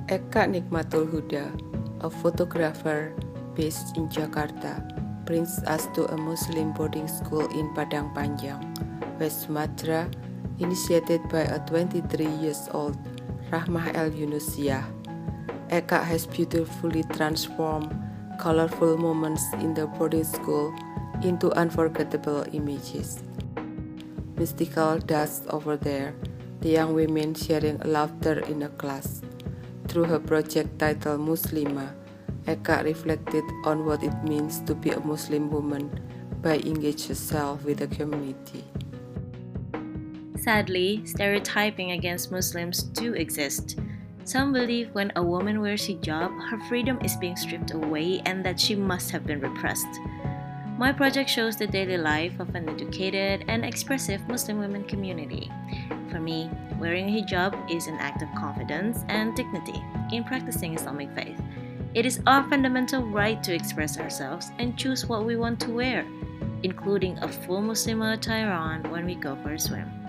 Eka Nikmatul Huda, a photographer based in Jakarta, brings us to a Muslim boarding school in Padang Panjang, West Sumatra, initiated by a 23-year-old Rahmah El Yunusiah. Eka has beautifully transformed colorful moments in the boarding school into unforgettable images. Mystical dust over there, the young women sharing laughter in a class. Through her project titled Muslima, Eka reflected on what it means to be a Muslim woman by engaging herself with the community. Sadly, stereotyping against Muslims do exist. Some believe when a woman wears hijab, her freedom is being stripped away and that she must have been repressed. My project shows the daily life of an educated and expressive Muslim women community. For me, wearing a hijab is an act of confidence and dignity in practicing Islamic faith. It is our fundamental right to express ourselves and choose what we want to wear, including a full Muslim attire on when we go for a swim.